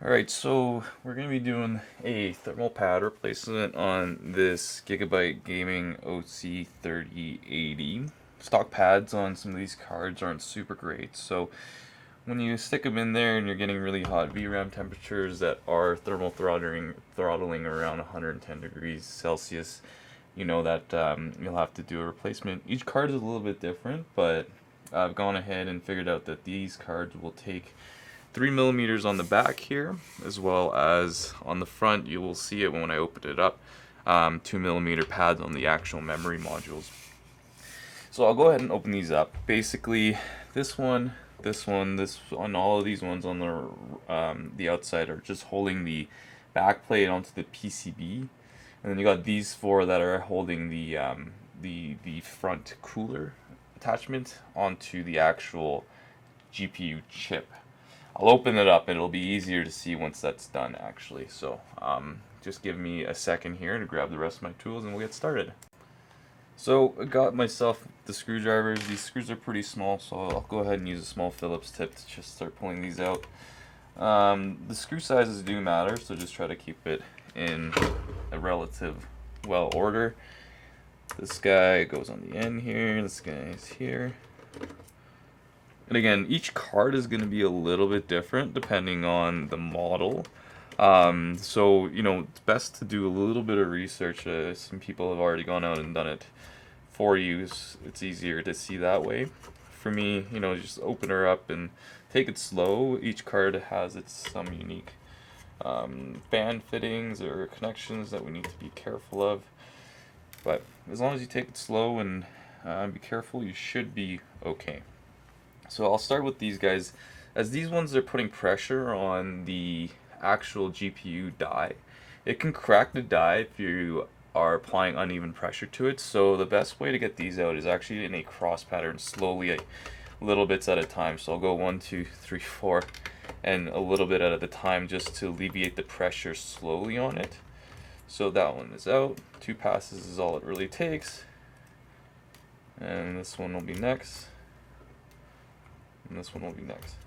Alright, so we're going to be doing a thermal pad replacement on this Gigabyte Gaming OC3080. Stock pads on some of these cards aren't super great, so when you stick them in there and you're getting really hot VRAM temperatures that are throttling around 110 degrees Celsius, you know that you'll have to do a replacement. Each card is a little bit different, but I've gone ahead and figured out that these cards will take 3 millimeters on the back here, as well as on the front. You will see it when I open it up. 2 millimeter pads on the actual memory modules. So I'll go ahead and open these up. Basically, this one, this on all of these ones on the outside are just holding the back plate onto the PCB, and then you got these four that are holding the front cooler attachment onto the actual GPU chip. I'll open it up and it'll be easier to see once that's done actually. So just give me a second here to grab the rest of my tools and we'll get started. So I got myself the screwdrivers. These screws are pretty small, so I'll go ahead and use a small Phillips tip to just start pulling these out. The screw sizes do matter, so just try to keep it in a relative well order. This guy goes on the end here, this guy is here. And again, each card is going to be a little bit different depending on the model. So, you know, it's best to do a little bit of research. Some people have already gone out and done it for you. It's easier to see that way. For me, you know, just open her up and take it slow. Each card has some unique band fittings or connections that we need to be careful of. But as long as you take it slow and be careful, you should be okay. So I'll start with these guys. As these ones are putting pressure on the actual GPU die, it can crack the die if you are applying uneven pressure to it. So the best way to get these out is actually in a cross pattern, slowly, little bits at a time. So I'll go 1, 2, 3, 4, and a little bit at a time just to alleviate the pressure slowly on it. So that one is out. 2 passes is all it really takes. And this one will be next. And this one will be next.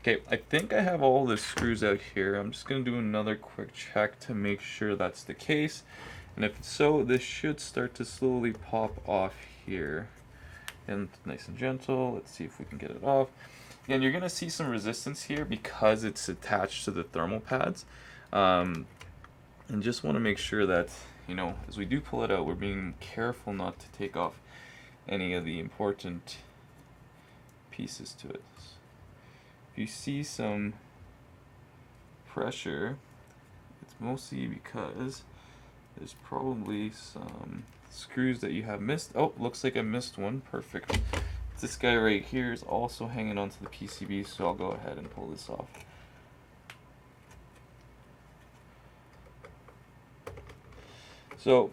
Okay, I think I have all the screws out here. I'm just going to do another quick check to make sure that's the case. And if so, this should start to slowly pop off here. And nice and gentle. Let's see if we can get it off. Again, you're going to see some resistance here because it's attached to the thermal pads. And just want to make sure that, you know, as we do pull it out, we're being careful not to take off any of the important pieces to it. If you see some pressure, it's mostly because there's probably some screws that you have missed. Oh, looks like I missed one. Perfect. This guy right here is also hanging onto the PCB, so I'll go ahead and pull this off. So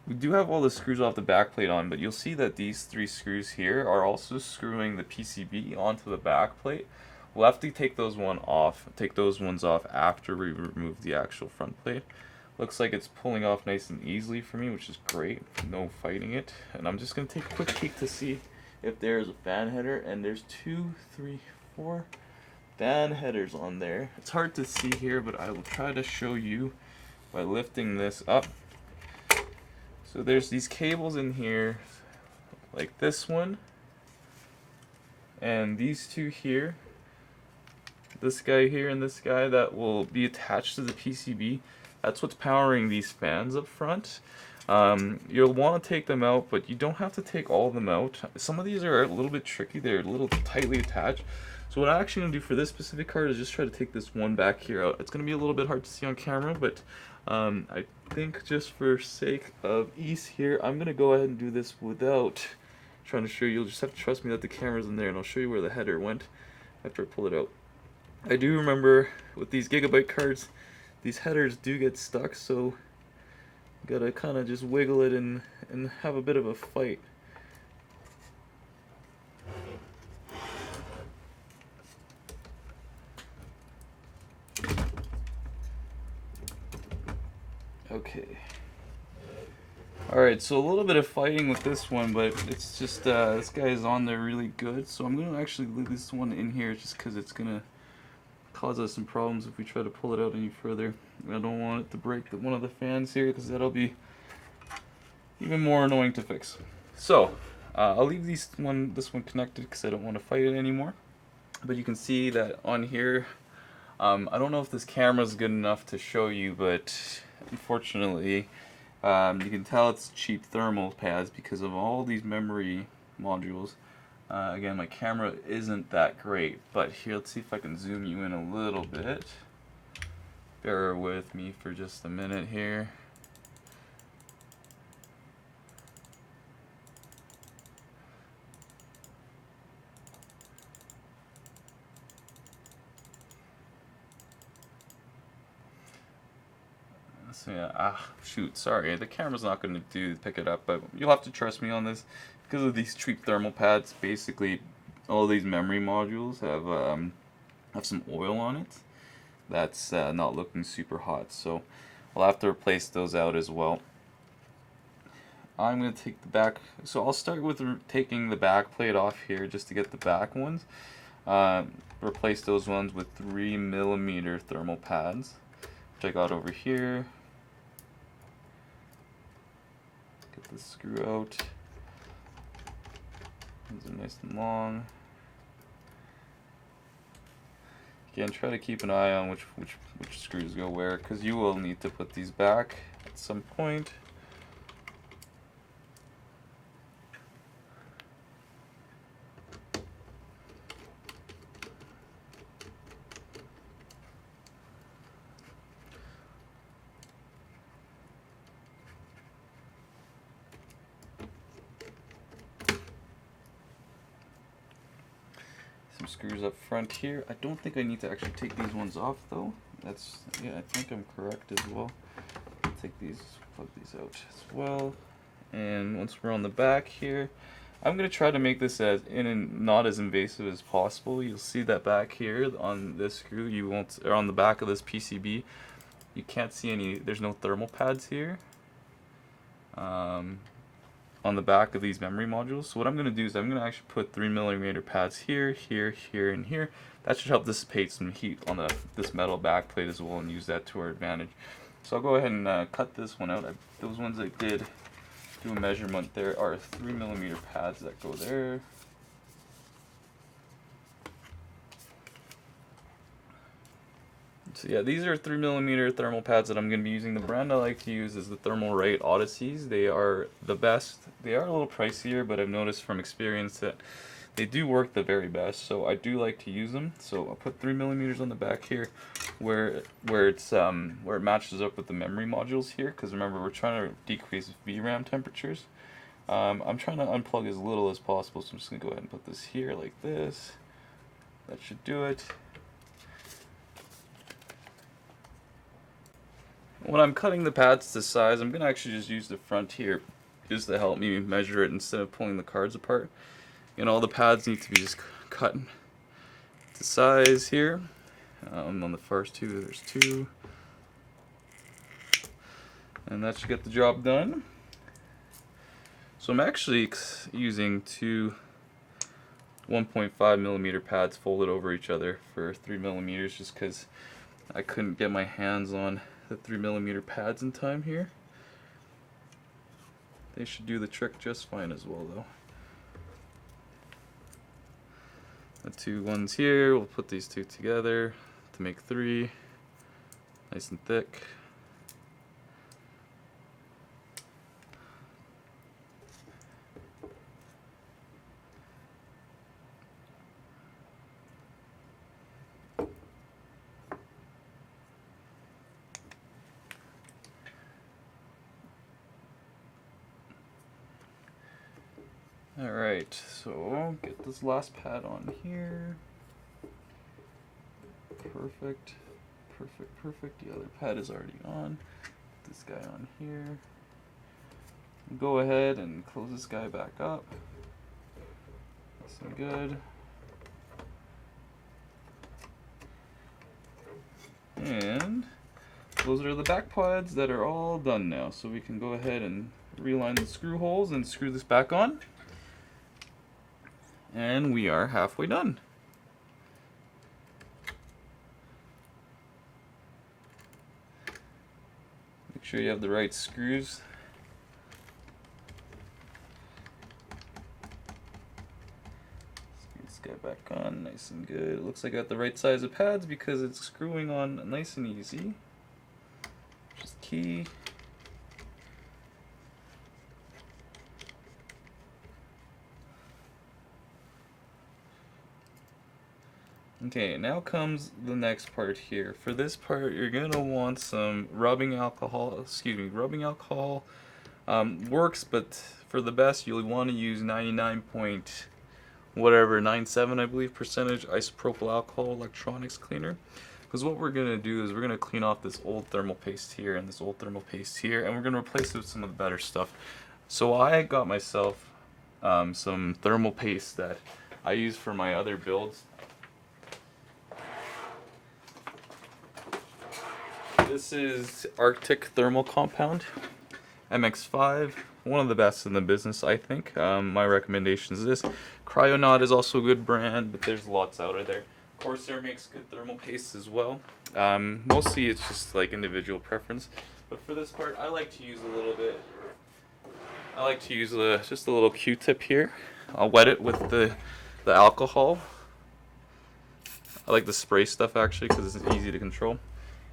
we do have all the screws off the back plate on, but you'll see that these 3 screws here are also screwing the PCB onto the back plate. We'll have to take those ones off after we remove the actual front plate. Looks like it's pulling off nice and easily for me, which is great. No fighting it. And I'm just going to take a quick peek to see if there's a fan header, and there's 2, 3, 4 fan headers on there. It's hard to see here, but I will try to show you by lifting this up. So there's these cables in here, like this one, and these 2 here, this guy here and this guy, that will be attached to the PCB. That's what's powering these fans up front. You'll want to take them out, but you don't have to take all of them out. Some of these are a little bit tricky, they're a little tightly attached. So what I'm actually going to do for this specific card is just try to take this one back here out. It's going to be a little bit hard to see on camera, but I think just for sake of ease here, I'm going to go ahead and do this without trying to show you. You'll just have to trust me that the camera's in there, and I'll show you where the header went after I pull it out. I do remember with these Gigabyte cards, these headers do get stuck, so you gotta kind of just wiggle it and have a bit of a fight. Okay. Alright, so a little bit of fighting with this one, but it's just, this guy is on there really good, so I'm going to actually leave this one in here just because it's going to cause us some problems if we try to pull it out any further. I don't want it to break one of the fans here, because that'll be even more annoying to fix. So I'll leave this one connected because I don't want to fight it anymore. But you can see that on here, I don't know if this camera is good enough to show you, but unfortunately you can tell it's cheap thermal pads because of all these memory modules. Again, my camera isn't that great, but here, let's see if I can zoom you in a little bit. Bear with me for just a minute here. So yeah, shoot, sorry, the camera's not going to pick it up, but you'll have to trust me on this. Because of these cheap thermal pads, basically all these memory modules have some oil on it that's not looking super hot, so I'll have to replace those out as well. I'm going to take the back, so I'll start with taking the back plate off here just to get the back ones. Replace those ones with 3mm thermal pads, which I got over here. Get the screw out. These are nice and long. Again, try to keep an eye on which screws go where, because you will need to put these back at some point. Some screws up front here. I don't think I need to actually take these ones off though. Yeah, I think I'm correct as well. I'll take these, plug these out as well. And once we're on the back here, I'm going to try to make this as not as invasive as possible. You'll see that back here on this screw, or on the back of this PCB, you can't see there's no thermal pads here. On the back of these memory modules. So what I'm going to do is I'm going to actually put 3mm pads here, here, here, and here. That should help dissipate some heat on this metal back plate as well, and use that to our advantage. So I'll go ahead and cut this one out. Those ones I did do a measurement, there are 3mm pads that go there. So yeah, these are 3mm thermal pads that I'm going to be using. The brand I like to use is the Thermalright Odysseys. They are the best. They are a little pricier, but I've noticed from experience that they do work the very best. So I do like to use them. So I'll put 3mm on the back here, where it matches up with the memory modules here. Because remember, we're trying to decrease VRAM temperatures. I'm trying to unplug as little as possible. So I'm just going to go ahead and put this here like this. That should do it. When I'm cutting the pads to size, I'm going to actually just use the front here just to help me measure it instead of pulling the cards apart. And all the pads need to be just cut to size here. On the first two, there's 2. And that should get the job done. So I'm actually using 2 1.5mm pads folded over each other for 3mm, just because I couldn't get my hands on the 3mm pads in time here. They should do the trick just fine as well though. The 2 ones here, we'll put these 2 together to make 3, nice and thick. Alright, so I'll get this last pad on here. Perfect, perfect, perfect. The other pad is already on. Put this guy on here. Go ahead and close this guy back up. That's good. And those are the back pads that are all done now. So we can go ahead and realign the screw holes and screw this back on. And we are halfway done. sure you have the right screws. Let's get this guy back on nice and good. It looks like I got the right size of pads because it's screwing on nice and easy. Just key. Okay, now comes the next part here. For this part, you're gonna want some rubbing alcohol. Rubbing alcohol works, but for the best, you'll want to use 99.97, I believe, percentage isopropyl alcohol electronics cleaner. Because what we're gonna do is we're gonna clean off this old thermal paste here and this old thermal paste here, and we're gonna replace it with some of the better stuff. So I got myself some thermal paste that I use for my other builds. This is Arctic Thermal Compound, MX5, one of the best in the business, I think. My recommendation is this. Cryonaut is also a good brand, but there's lots out of there. Corsair makes good thermal paste as well. Mostly it's just like individual preference, but for this part I like to use a little bit. I like to use just a little Q-tip here. I'll wet it with the alcohol. I like the spray stuff actually because it's easy to control.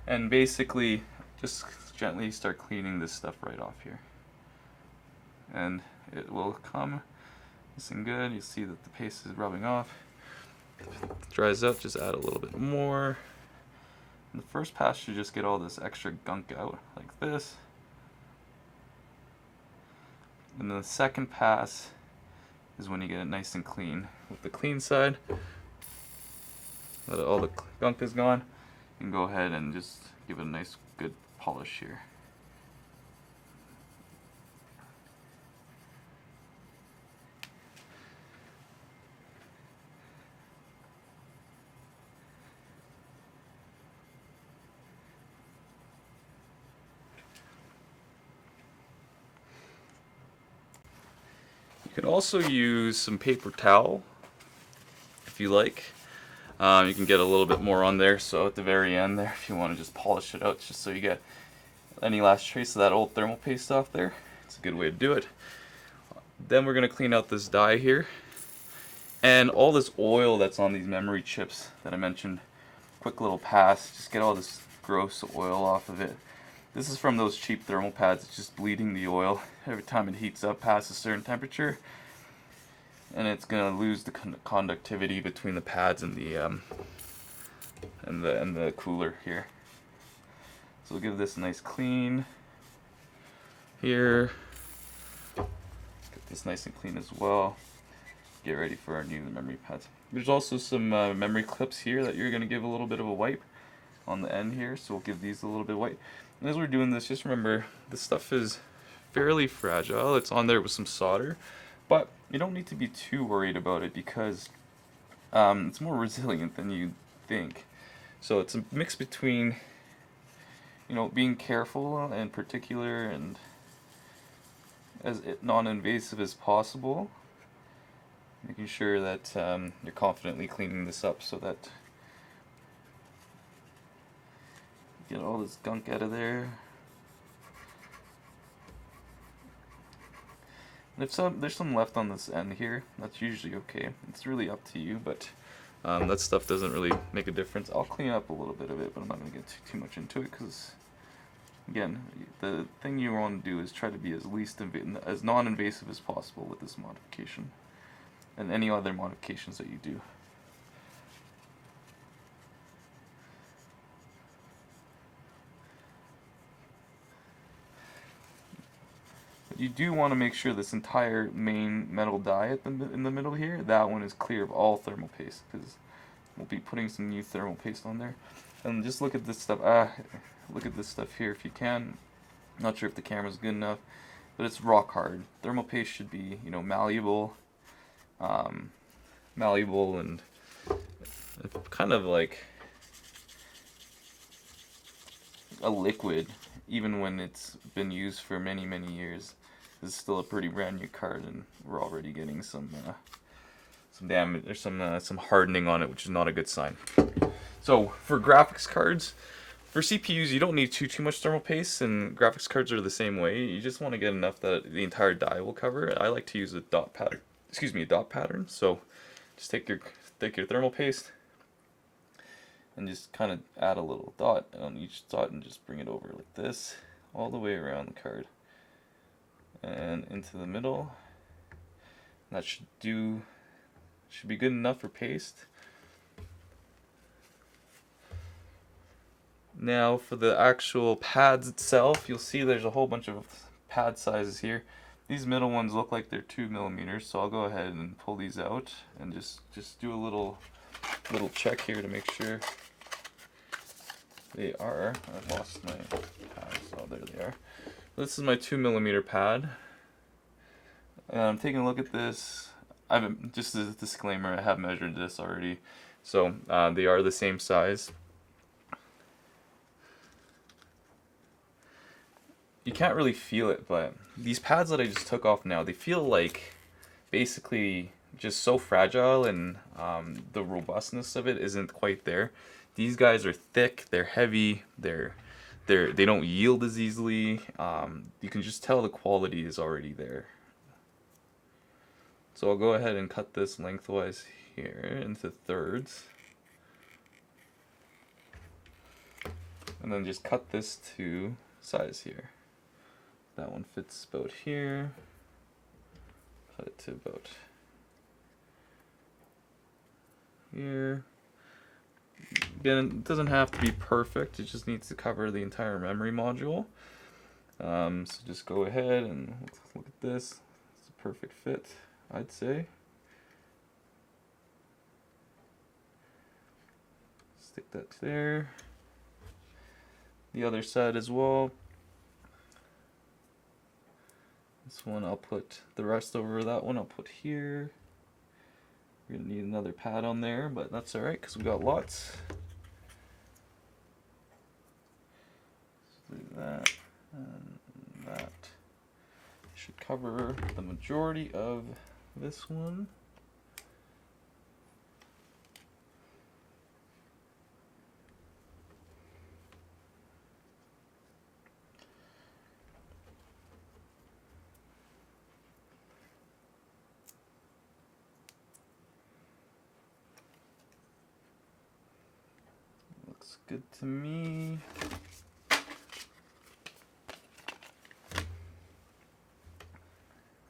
And basically, just gently start cleaning this stuff right off here. And it will come nice and good. You see that the paste is rubbing off. If it dries out, just add a little bit more. And the first pass should just get all this extra gunk out, like this. And then the second pass is when you get it nice and clean. With the clean side, that all the gunk is gone. You can go ahead and just give it a nice good polish here. You can also use some paper towel if you like. You can get a little bit more on there, so at the very end there, if you want to just polish it out, just so you get any last trace of that old thermal paste off there, it's a good way to do it. Then we're going to clean out this die here, and all this oil that's on these memory chips that I mentioned. Quick little pass, just get all this gross oil off of it. This is from those cheap thermal pads. It's just bleeding the oil every time it heats up past a certain temperature. And it's gonna lose the conductivity between the pads and the cooler here. So we'll give this a nice clean here. Get this nice and clean as well. Get ready for our new memory pads. There's also some memory clips here that you're gonna give a little bit of a wipe on the end here. So we'll give these a little bit of wipe. And as we're doing this, just remember this stuff is fairly fragile. It's on there with some solder. But you don't need to be too worried about it because it's more resilient than you think. So it's a mix between, you know, being careful and particular and as non-invasive as possible. Making sure that you're confidently cleaning this up so that you get all this gunk out of there. If there's some left on this end here, that's usually okay. It's really up to you, but that stuff doesn't really make a difference. I'll clean up a little bit of it, but I'm not going to get too much into it because, again, the thing you want to do is try to be as non-invasive as possible with this modification and any other modifications that you do. You do want to make sure this entire main metal die in the middle here, that one is clear of all thermal paste, because we'll be putting some new thermal paste on there. And just look at this stuff. Look at this stuff here if you can. Not sure if the camera's good enough, but it's rock hard. Thermal paste should be, you know, malleable and kind of like a liquid, even when it's been used for many years. This is still a pretty brand new card, and we're already getting some damage. There's some hardening on it, which is not a good sign. So for graphics cards, For CPUs, you don't need too much thermal paste, and graphics cards are the same way. You just want to get enough that the entire die will cover it. I like to use a dot pattern. Excuse me, a dot pattern. So just take your thermal paste and just kind of add a little dot on each dot and just bring it over like this all the way around the card and into the middle. That should be good enough for paste. Now for the actual pads itself, you'll see there's a whole bunch of pad sizes here. These middle ones look like they're 2mm, so I'll go ahead and pull these out and just do a little check here to make sure they are. I've lost my pads. Oh, there they are. This is my 2mm pad. And I'm taking a look at this. Just as a disclaimer, I have measured this already, so they are the same size. You can't really feel it, but these pads that I just took off now, they feel like basically just so fragile, and the robustness of it isn't quite there. These guys are thick, they're heavy, they don't yield as easily. You can just tell the quality is already there. So I'll go ahead and cut this lengthwise here into thirds. And then just cut this to size here. That one fits about here. Cut it to about here. Again, it doesn't have to be perfect, it just needs to cover the entire memory module. So just go ahead and look at this. It's a perfect fit, I'd say. Stick that there. The other side as well. This one I'll put the rest over that one I'll put here. We're gonna need another pad on there, but that's alright because we got lots. Let's do that and that. Should cover the majority of this one. Looks good to me.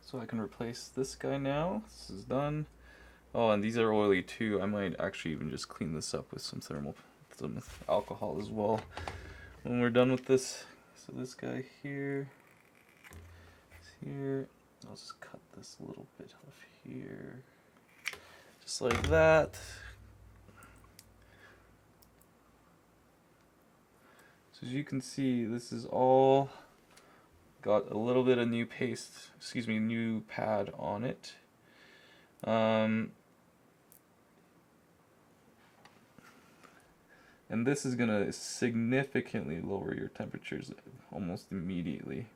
So I can replace this guy now. This is done. Oh, and these are oily too. I might actually even just clean this up with some alcohol as well when we're done with this. So this guy here is here. I'll just cut this little bit off here. Just like that. So as you can see, this is all got a little bit of new new pad on it. And this is going to significantly lower your temperatures almost immediately.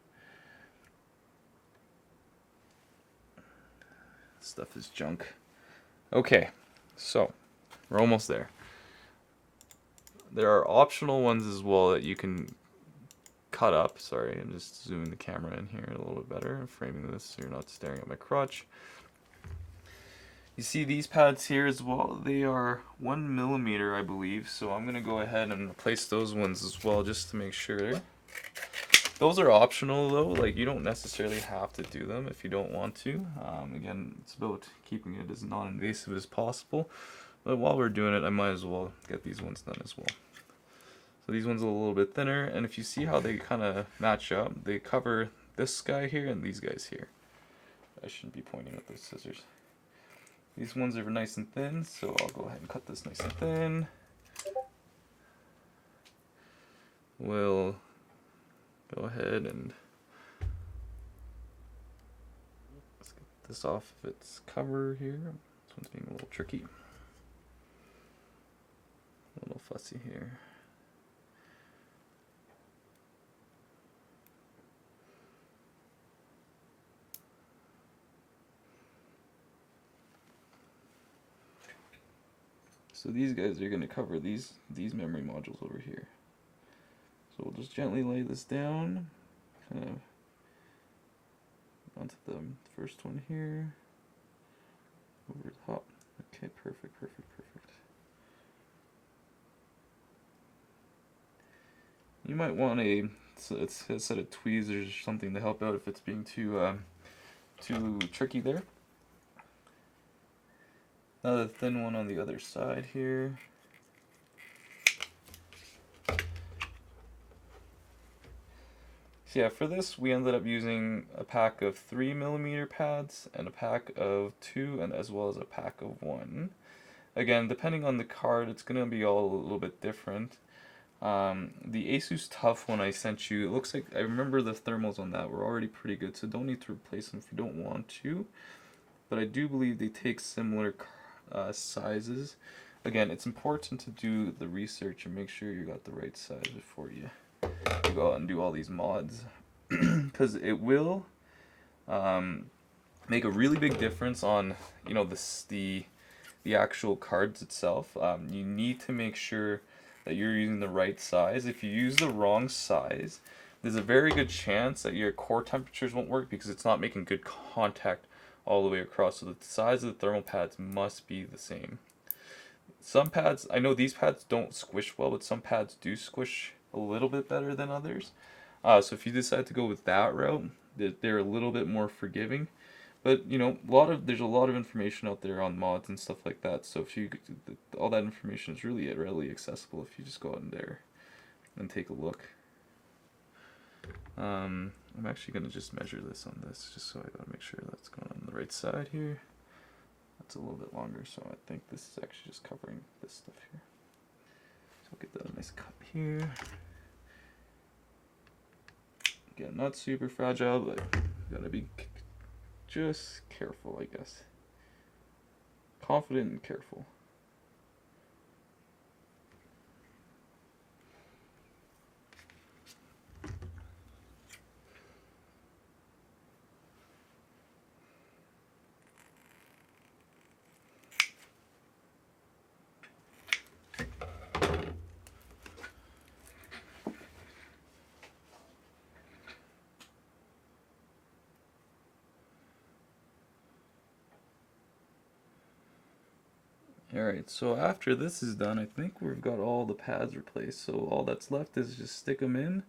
Stuff is junk. Okay, so we're almost there. There are optional ones as well that you can cut up. Sorry, I'm just zooming the camera in here a little bit better and framing this so you're not staring at my crotch. You see these pads here as well, they are 1mm I believe, so I'm going to go ahead and replace those ones as well just to make sure. Those are optional though, like you don't necessarily have to do them if you don't want to. Again, it's about keeping it as non-invasive as possible, but while we're doing it I might as well get these ones done as well. So these ones are a little bit thinner, and if you see how they kind of match up, they cover this guy here and these guys here. I shouldn't be pointing with those scissors. These ones are nice and thin, so I'll go ahead and cut this nice and thin. We'll go ahead and let's get this off of its cover here. This one's being a little tricky. A little fussy here. So these guys are going to cover these memory modules over here. So we'll just gently lay this down, kind of onto the first one here, over the top. Okay, perfect, perfect, perfect. You might want a set of tweezers or something to help out if it's being too tricky there. Another thin one on the other side here. So yeah, for this we ended up using a pack of 3mm pads and a pack of 2, and as well as a pack of 1. Again, depending on the card, it's going to be all a little bit different. The Asus Tough one I sent you, it looks like, I remember the thermals on that were already pretty good, so don't need to replace them if you don't want to. But I do believe they take similar sizes. Again, it's important to do the research and make sure you got the right size before you go out and do all these mods, because it will make a really big difference on, you know, the actual cards itself. You need to make sure that you're using the right size. If you use the wrong size, there's a very good chance that your core temperatures won't work because it's not making good contact all the way across. So the size of the thermal pads must be the same. Some pads, I know these pads don't squish well, but some pads do squish a little bit better than others. So if you decide to go with that route, they're a little bit more forgiving. But you know, there's a lot of information out there on mods and stuff like that. So if all that information is really readily accessible if you just go out in there and take a look. I'm actually gonna just measure this on this, just so I gotta make sure that's going on the right side here. That's a little bit longer, so I think this is actually just covering this stuff here. So I'll get that a nice cut here. Again, not super fragile, but you gotta be just careful, I guess. Confident and careful. Alright, so after this is done, I think we've got all the pads replaced. So all that's left is just stick them in,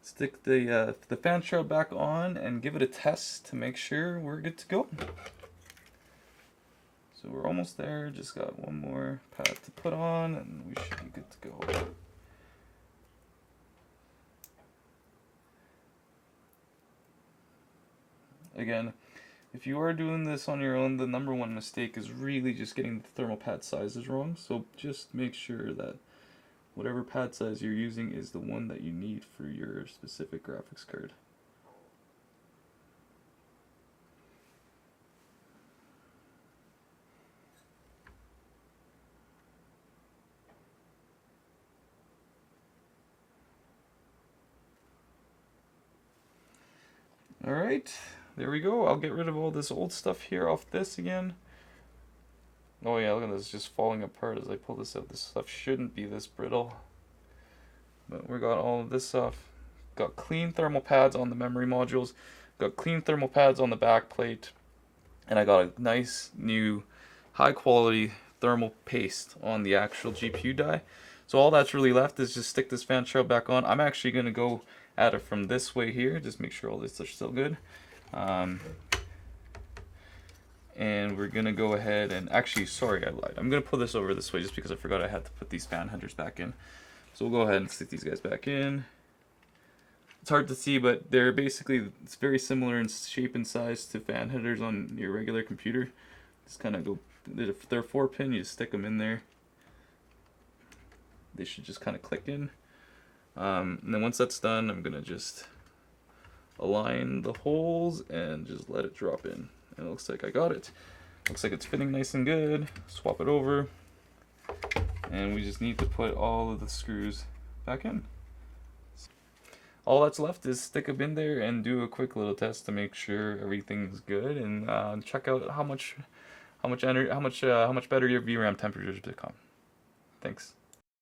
stick the fan shroud back on, and give it a test to make sure we're good to go. So we're almost there, just got one more pad to put on, and we should be good to go. Again, if you are doing this on your own, the number one mistake is really just getting the thermal pad sizes wrong. So just make sure that whatever pad size you're using is the one that you need for your specific graphics card. Alright, there we go. I'll get rid of all this old stuff here off this again. Oh yeah, look at this, just falling apart as I pull this out. This stuff shouldn't be this brittle. But we got all of this off. Got clean thermal pads on the memory modules. Got clean thermal pads on the back plate. And I got a nice new high quality thermal paste on the actual GPU die. So all that's really left is just stick this fan shroud back on. I'm actually going to go at it from this way here, just make sure all this is still good. And we're going to go ahead and, actually, sorry, I lied. I'm going to put this over this way just because I forgot I had to put these fan headers back in. So we'll go ahead and stick these guys back in. It's hard to see, but they're basically, it's very similar in shape and size to fan headers on your regular computer. Just kind of go, if they're 4-pin, you just stick them in there. They should just kind of click in. And then once that's done, I'm going to just align the holes and just let it drop in. And it looks like I got it. Looks like it's fitting nice and good. Swap it over. And we just need to put all of the screws back in. All that's left is stick them in there and do a quick little test to make sure everything's good, and check out how much better your VRAM temperatures become. Thanks.